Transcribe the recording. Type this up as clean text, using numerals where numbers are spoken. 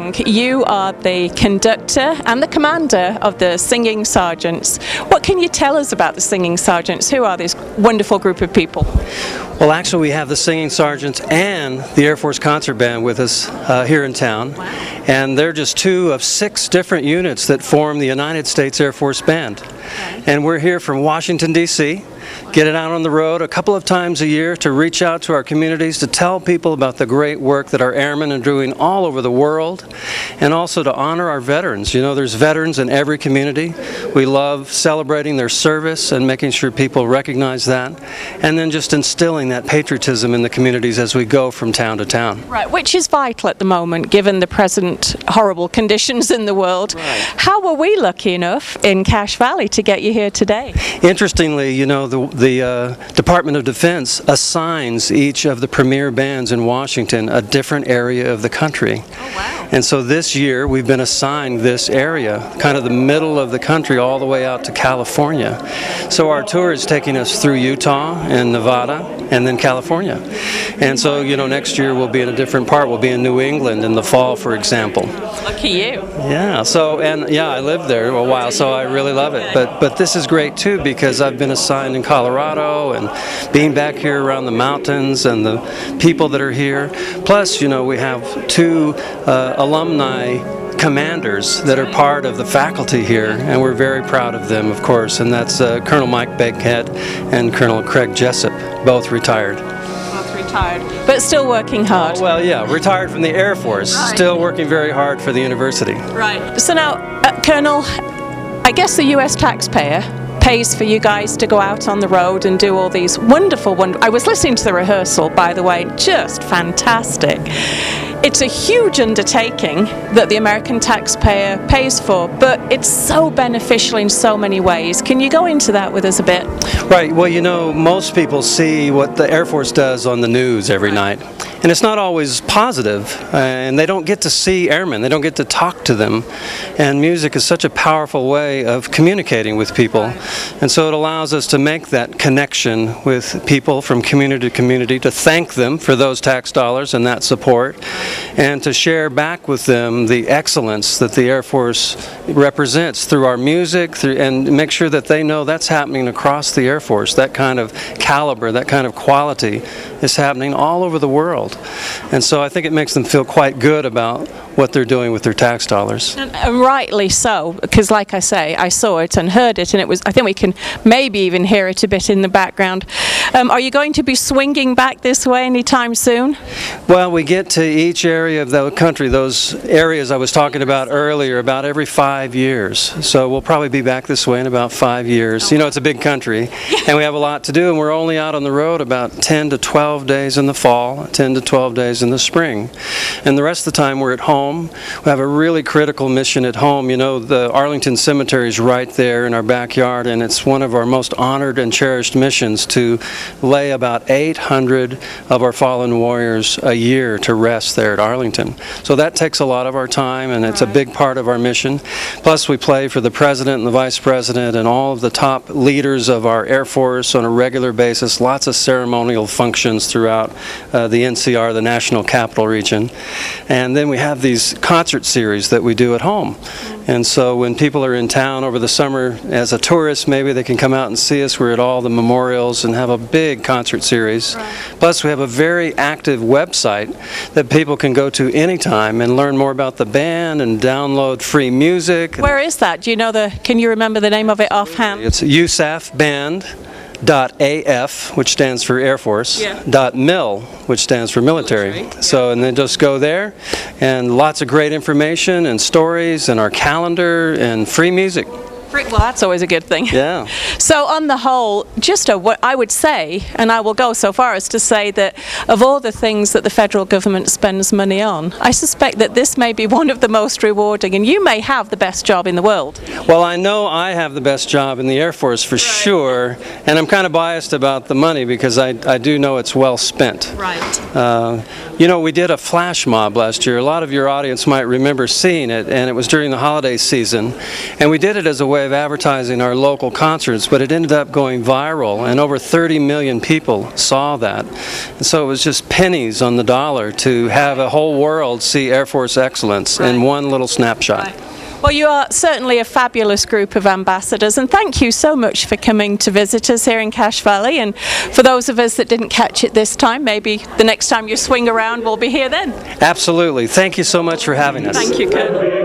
Young. You are the conductor and the commander of the Singing Sergeants. What can you tell us about the Singing Sergeants? Who are this wonderful group of people? Well, actually, we have the Singing Sergeants and the Air Force Concert Band with us here in town. Wow. And they're just 2 of 6 different units that form the United States Air Force Band. Okay. And we're here from Washington, D.C., get it out on the road a couple of times a year to reach out to our communities, to tell people about the great work that our airmen are doing all over the world, and also to honor our veterans. You know, there's veterans in every community. We love celebrating their service and making sure people recognize that, and then just instilling that patriotism in the communities as we go from town to town. Right, which is vital at the moment, given the present horrible conditions in the world. Right. How were we lucky enough in Cache Valley to get you here today? Interestingly, you know, the Department of Defense assigns each of the premier bands in Washington a different area of the country. Oh, wow. And so this year we've been assigned this area, kind of the middle of the country all the way out to California. So our tour is taking us through Utah and Nevada and then California. And so, you know, next year we'll be in a different part. We'll be in New England in the fall, for example. Lucky you. Yeah, so, and yeah, I lived there a while, so I really love it. But this is great too, because I've been assigned in Colorado, and being back here around the mountains and the people that are here. Plus, you know, we have 2 alumni commanders that are part of the faculty here, and we're very proud of them, of course, and that's Colonel Mike Beghead and Colonel Craig Jessup, both retired. Both retired, but still working hard. Well, yeah, retired from the Air Force, Right. Still working very hard for the university. Right. So now, Colonel, I guess the U.S. taxpayer pays for you guys to go out on the road and do all these wonderful. I was listening to the rehearsal, by the way, just fantastic. It's a huge undertaking that the American taxpayer pays for, but it's so beneficial in so many ways. Can you go into that with us a bit? Right, well, you know, most people see what the Air Force does on the news every night, and it's not always positive, and they don't get to see airmen, they don't get to talk to them, and music is such a powerful way of communicating with people, and so it allows us to make that connection with people from community to community, to thank them for those tax dollars and that support, and to share back with them the excellence that the Air Force represents through our music, and make sure that they know that's happening across the Air Force. That kind of caliber, that kind of quality is happening all over the world. And so I think it makes them feel quite good about what they're doing with their tax dollars. And rightly so, because like I say, I saw it and heard it, and it was, I think we can maybe even hear it a bit in the background. Are you going to be swinging back this way anytime soon? Well, we get to each area of the country, those areas I was talking about earlier, about every 5 years. So we'll probably be back this way in about 5 years. You know, it's a big country, and we have a lot to do, and we're only out on the road about 10 to 12 days in the fall, 10 to 12 days in the spring. And the rest of the time we're at home. We have a really critical mission at home. You know, the Arlington Cemetery is right there in our backyard, and it's one of our most honored and cherished missions to lay about 800 of our fallen warriors a year to rest there at Arlington. So that takes a lot of our time, and it's a big part of our mission. Plus, we play for the President and the Vice President and all of the top leaders of our Air Force on a regular basis, lots of ceremonial functions throughout the NCR, the National Capital Region. And then we have these concert series that we do at home. And so when people are in town over the summer as a tourist, maybe they can come out and see us. We're at all the memorials and have a big concert series. Right. Plus, we have a very active website that people can go to anytime and learn more about the band and download free music. Where is that? Do you know can you remember the name of it offhand? It's USAF Band. .af, which stands for Air Force, .mil, which stands for military. So, and then just go there, and lots of great information and stories and our calendar and free music. Well, that's always a good thing. Yeah. So on the whole, just what I would say, and I will go so far as to say that of all the things that the federal government spends money on, I suspect that this may be one of the most rewarding, and you may have the best job in the world. Well, I know I have the best job in the Air Force for sure, and I'm kind of biased about the money because I do know it's well spent. Right. You know, we did a flash mob last year. A lot of your audience might remember seeing it, and it was during the holiday season, and we did it as a way way of advertising our local concerts, but it ended up going viral, and over 30 million people saw that. And so it was just pennies on the dollar to have a whole world see Air Force excellence in one little snapshot. Right. Well, you are certainly a fabulous group of ambassadors, and thank you so much for coming to visit us here in Cache Valley. And for those of us that didn't catch it this time, maybe the next time you swing around, we'll be here then. Absolutely. Thank you so much for having us. Thank you, Colonel.